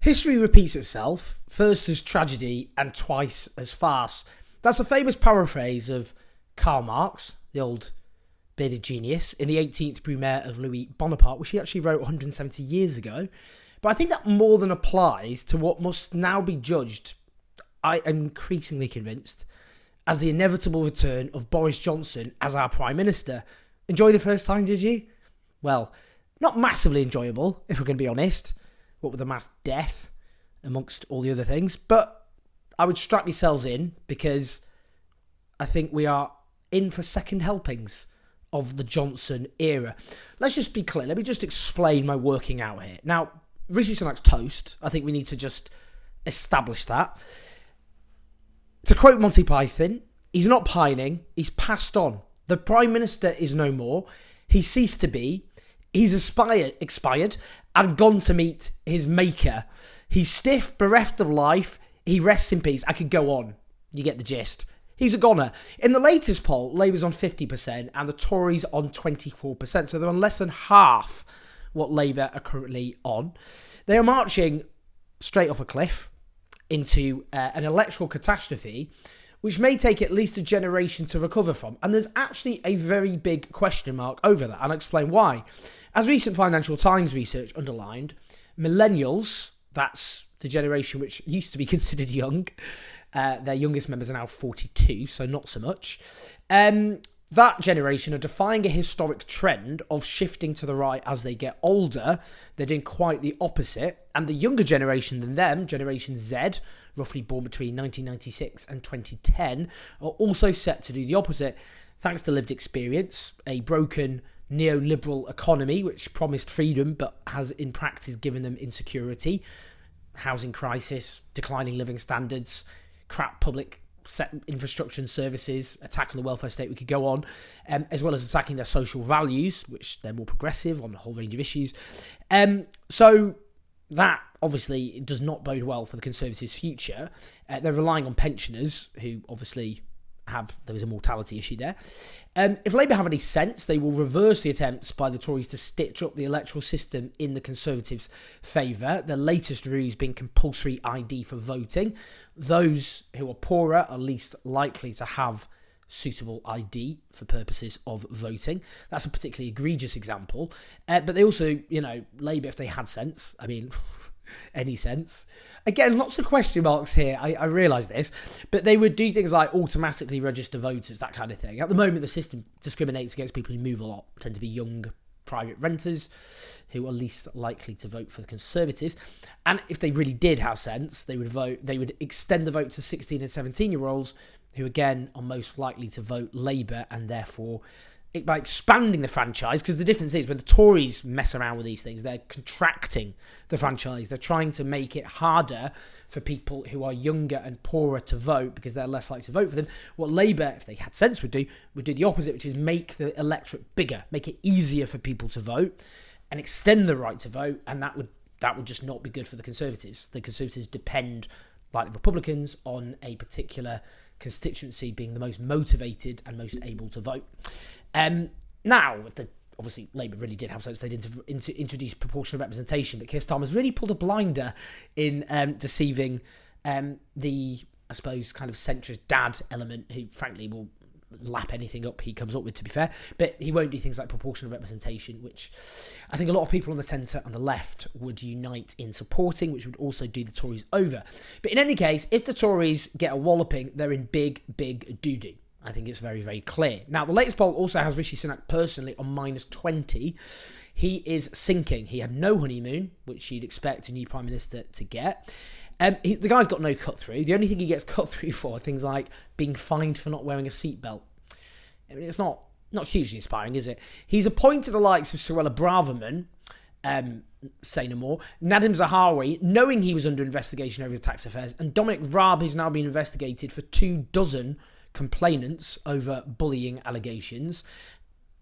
History repeats itself, first as tragedy and twice as farce. That's a famous paraphrase of Karl Marx, the old bearded genius, in the 18th Brumaire of Louis Bonaparte, which he actually wrote 170 years ago. But I think that more than applies to what must now be judged, I am increasingly convinced, as the inevitable return of Boris Johnson as our Prime Minister. Enjoy the first time, did you? Well, not massively enjoyable, if we're going to be honest, what with the mass death amongst all the other things, but I would strap yourselves in because I think we are in for second helpings of the Johnson era. Let's just be clear. Let me just explain my working out here. Now, Rishi Sunak's toast. I think we need to just establish that. To quote Monty Python, he's not pining, he's passed on. The Prime Minister is no more. He ceased to be. He's expired and gone to meet his maker. He's stiff, bereft of life. He rests in peace. I could go on. You get the gist. He's a goner. In the latest poll, Labour's on 50% and the Tories on 24%. So they're on less than half what Labour are currently on. They are marching straight off a cliff into an electoral catastrophe, which may take at least a generation to recover from. And there's actually a very big question mark over that. And I'll explain why. As recent Financial Times research underlined, millennials, that's the generation which used to be considered young, their youngest members are now 42, so not so much. That generation are defying a historic trend of shifting to the right as they get older. They're doing quite the opposite. And the younger generation than them, Generation Z, roughly born between 1996 and 2010, are also set to do the opposite, thanks to lived experience, a broken neoliberal economy which promised freedom but has in practice given them insecurity, housing crisis, declining living standards, crap public infrastructure and services, attack on the welfare state, we could go on, as well as attacking their social values, which they're more progressive on a whole range of issues. So that obviously does not bode well for the Conservatives' future. They're relying on pensioners who obviously there was a mortality issue there. If Labour have any sense, they will reverse the attempts by the Tories to stitch up the electoral system in the Conservatives' favour. Their latest ruse being compulsory ID for voting. Those who are poorer are least likely to have suitable ID for purposes of voting. That's a particularly egregious example. But they also, Labour, if they had sense, any sense. Again, lots of question marks here, I realise this, but they would do things like automatically register voters, that kind of thing. At the moment, the system discriminates against people who move a lot, tend to be young private renters who are least likely to vote for the Conservatives. And if they really did have sense, they would extend the vote to 16 and 17-year-olds who, again, are most likely to vote Labour, and therefore by expanding the franchise, because the difference is when the Tories mess around with these things, they're contracting the franchise. They're trying to make it harder for people who are younger and poorer to vote because they're less likely to vote for them. What Labour, if they had sense, would do the opposite, which is make the electorate bigger, make it easier for people to vote and extend the right to vote, and that would just not be good for the Conservatives. The Conservatives depend, like the Republicans, on a particular constituency being the most motivated and most able to vote. Now, obviously, Labour really did have sense. They didn't introduce proportional representation, but Keir Starmer's really pulled a blinder in deceiving the, I suppose, kind of centrist dad element, who, frankly, will lap anything up he comes up with, to be fair. But he won't do things like proportional representation, which I think a lot of people on the centre and the left would unite in supporting, which would also do the Tories over. But in any case, if the Tories get a walloping, they're in big, big doo-doo. I think it's very, very clear. Now, the latest poll also has Rishi Sunak personally on -20. He is sinking. He had no honeymoon, which you'd expect a new Prime Minister to get. The guy's got no cut through. The only thing he gets cut through for are things like being fined for not wearing a seatbelt. It's not hugely inspiring, is it? He's appointed the likes of Suella Braverman, say no more, Nadim Zahawi, knowing he was under investigation over his tax affairs, and Dominic Raab, who's now been investigated for 24 complainants over bullying allegations.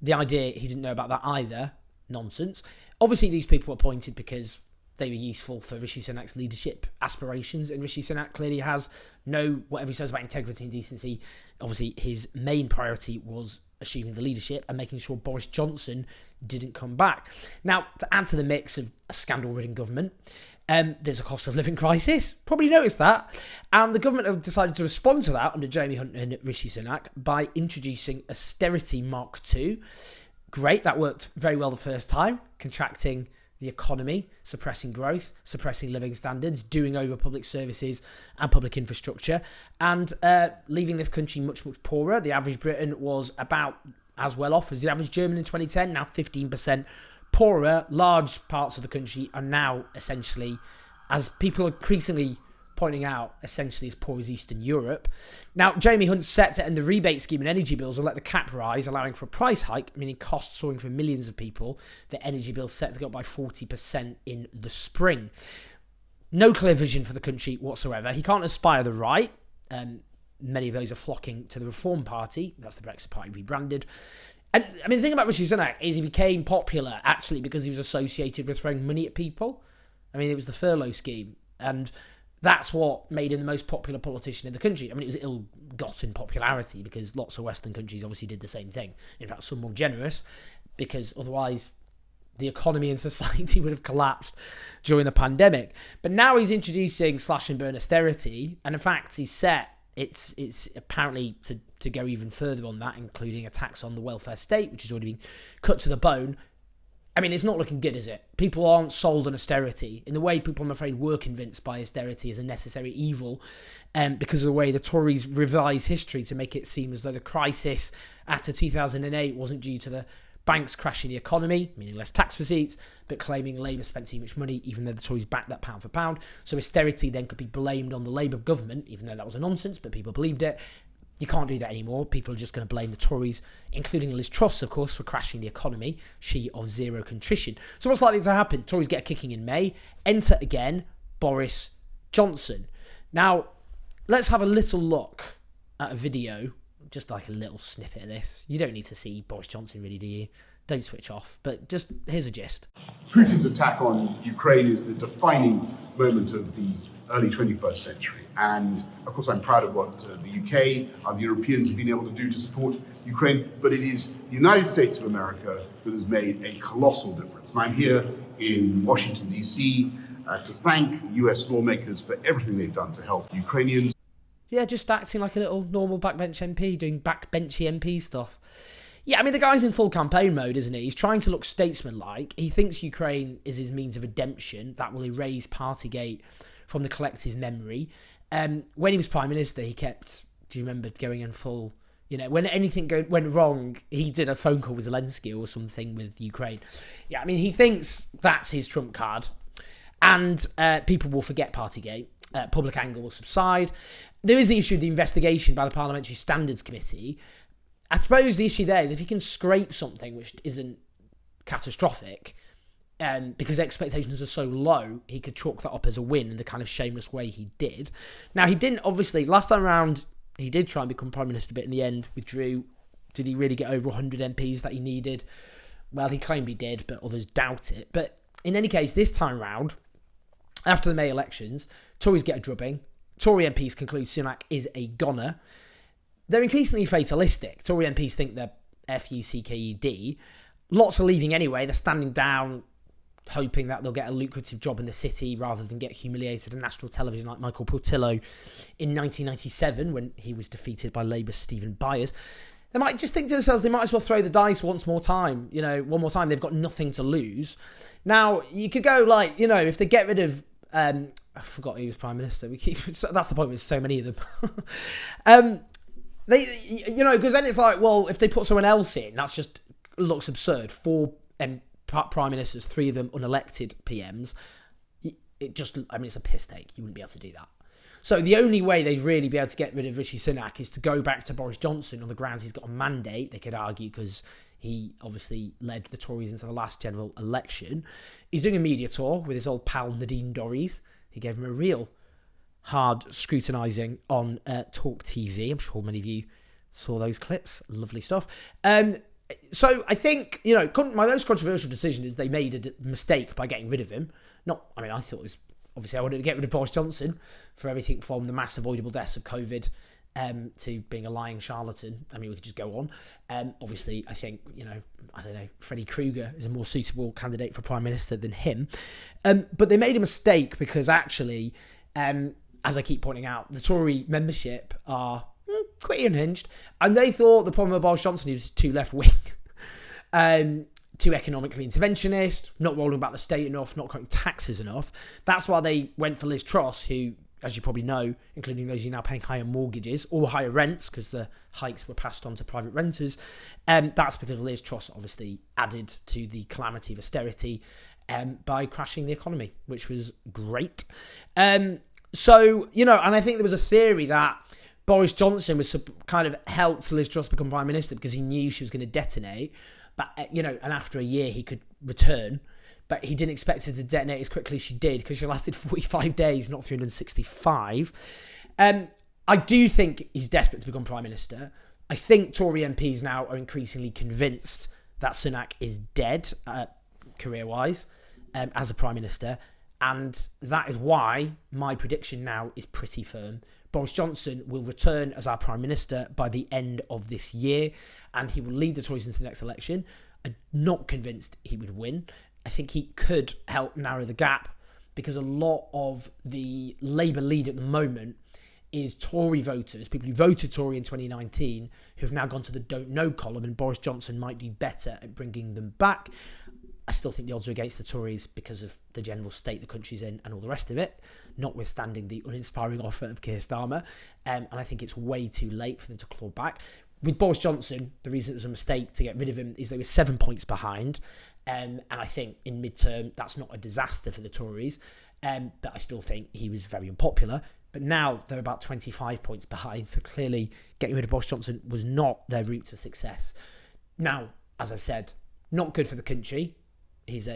The idea he didn't know about that either, nonsense. Obviously, these people were appointed because they were useful for Rishi Sunak's leadership aspirations, and Rishi Sunak clearly has whatever he says about integrity and decency. Obviously, his main priority was assuming the leadership and making sure Boris Johnson didn't come back. Now, to add to the mix of a scandal-ridden government, There's a cost of living crisis. Probably noticed that. And the government have decided to respond to that under Jeremy Hunt and Rishi Sunak by introducing austerity Mark II. Great, that worked very well the first time, contracting the economy, suppressing growth, suppressing living standards, doing over public services and public infrastructure, and leaving this country much, much poorer. The average Briton was about as well off as the average German in 2010, now 15% poorer. Large parts of the country are now essentially, as people are increasingly pointing out, essentially as poor as Eastern Europe. Now, Jeremy Hunt's set to end the rebate scheme and energy bills and let the cap rise, allowing for a price hike, meaning costs soaring for millions of people. The energy bills set to go up by 40% in the spring. No clear vision for the country whatsoever. He can't inspire the right. Many of those are flocking to the Reform Party. That's the Brexit Party rebranded. And I mean, the thing about Rishi Sunak is he became popular actually because he was associated with throwing money at people. I mean, it was the furlough scheme. And that's what made him the most popular politician in the country. I mean, it was ill-gotten popularity because lots of Western countries obviously did the same thing. In fact, some more generous, because otherwise the economy and society would have collapsed during the pandemic. But now he's introducing slash and burn austerity, and in fact, he's set it's apparently to go even further on that, including a tax on the welfare state, which has already been cut to the bone. I mean, it's not looking good, is it? People aren't sold on austerity. In the way people, I'm afraid, were convinced by austerity as a necessary evil, because of the way the Tories revise history to make it seem as though the crisis after 2008 wasn't due to the banks crashing the economy, meaning less tax receipts, but claiming Labour spent too much money, even though the Tories backed that pound for pound. So austerity then could be blamed on the Labour government, even though that was a nonsense, but people believed it. You can't do that anymore. People are just going to blame the Tories, including Liz Truss, of course, for crashing the economy. She of zero contrition. So what's likely to happen? Tories get a kicking in May. Enter again Boris Johnson. Now, let's have a little look at a video, just like a little snippet of this. You don't need to see Boris Johnson, really, do you? Don't switch off. But just here's a gist. Putin's attack on Ukraine is the defining moment of the early 21st century. And of course, I'm proud of what the UK and the Europeans have been able to do to support Ukraine, but it is the United States of America that has made a colossal difference. And I'm here in Washington, D.C. To thank US lawmakers for everything they've done to help Ukrainians. Yeah, just acting like a little normal backbench MP, doing backbenchy MP stuff. Yeah, I mean, the guy's in full campaign mode, isn't he? He's trying to look statesmanlike. He thinks Ukraine is his means of redemption. That will erase Partygate from the collective memory. When he was Prime Minister, he kept, do you remember, going in full, you know, when anything went wrong, he did a phone call with Zelensky or something with Ukraine. Yeah, I mean, he thinks that's his trump card. And people will forget Partygate. Public anger will subside. There is the issue of the investigation by the Parliamentary Standards Committee. I suppose the issue there is if he can scrape something which isn't catastrophic, because expectations are so low, he could chalk that up as a win in the kind of shameless way he did. Now, he didn't, obviously, last time around, he did try and become Prime Minister, but in the end withdrew. Did he really get over 100 MPs that he needed? Well, he claimed he did, but others doubt it. But in any case, this time round, after the May elections, Tories get a drubbing. Tory MPs conclude Sunak is a goner. They're increasingly fatalistic. Tory MPs think they're FUCKED. Lots are leaving anyway. They're standing down, hoping that they'll get a lucrative job in the city rather than get humiliated on national television like Michael Portillo in 1997 when he was defeated by Labour's Stephen Byers. They might just think to themselves, they might as well throw the dice one more time. One more time. They've got nothing to lose. Now, you could go like, if they get rid of... I forgot he was Prime Minister. That's the point with so many of them. Because then it's like, well, if they put someone else in, that's just looks absurd. 4 Prime Ministers, 3 of them unelected PMs. It's a piss take. You wouldn't be able to do that. So the only way they'd really be able to get rid of Rishi Sunak is to go back to Boris Johnson on the grounds he's got a mandate, they could argue, because he obviously led the Tories into the last general election. He's doing a media tour with his old pal Nadine Dorries. He gave him a real hard scrutinising on Talk TV. I'm sure many of you saw those clips. Lovely stuff. So I think, my most controversial decision is they made a mistake by getting rid of him. I thought it was, obviously I wanted to get rid of Boris Johnson for everything from the mass avoidable deaths of COVID to being a lying charlatan. I mean, we could just go on. Obviously, I think, Freddy Krueger is a more suitable candidate for Prime Minister than him. But they made a mistake because actually, as I keep pointing out, the Tory membership are pretty unhinged. And they thought the problem with Boris Johnson was too left-wing, too economically interventionist, not rolling back the state enough, not cutting taxes enough. That's why they went for Liz Truss, who, as you probably know, including those who are now paying higher mortgages or higher rents because the hikes were passed on to private renters. That's because Liz Truss obviously added to the calamity of austerity by crashing the economy, which was great. So, and I think there was a theory that Boris Johnson was kind of helped Liz Truss become Prime Minister because he knew she was going to detonate. But, and after a year he could return. But he didn't expect her to detonate as quickly as she did because she lasted 45 days, not 365. I do think he's desperate to become Prime Minister. I think Tory MPs now are increasingly convinced that Sunak is dead, career-wise, as a Prime Minister. And that is why my prediction now is pretty firm. Boris Johnson will return as our Prime Minister by the end of this year, and he will lead the Tories into the next election. I'm not convinced he would win. I think he could help narrow the gap because a lot of the Labour lead at the moment is Tory voters, people who voted Tory in 2019, who have now gone to the don't know column, and Boris Johnson might do better at bringing them back. I still think the odds are against the Tories because of the general state the country's in and all the rest of it, notwithstanding the uninspiring offer of Keir Starmer. And I think it's way too late for them to claw back. With Boris Johnson, the reason it was a mistake to get rid of him is they were 7 points behind. And I think in midterm, that's not a disaster for the Tories. But I still think he was very unpopular. But now they're about 25 points behind. So clearly getting rid of Boris Johnson was not their route to success. Now, as I've said, not good for the country. He's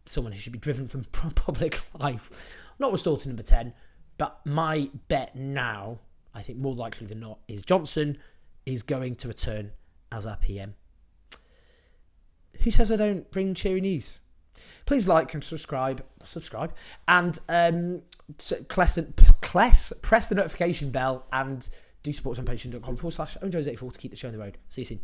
someone who should be driven from public life, not restored to number 10. But my bet now, I think more likely than not, is Johnson is going to return as our PM. Who says I don't bring cheery news? Please like and subscribe, and press the notification bell, and do support us on patreon.com/ownjones84 to keep the show on the road. See you soon.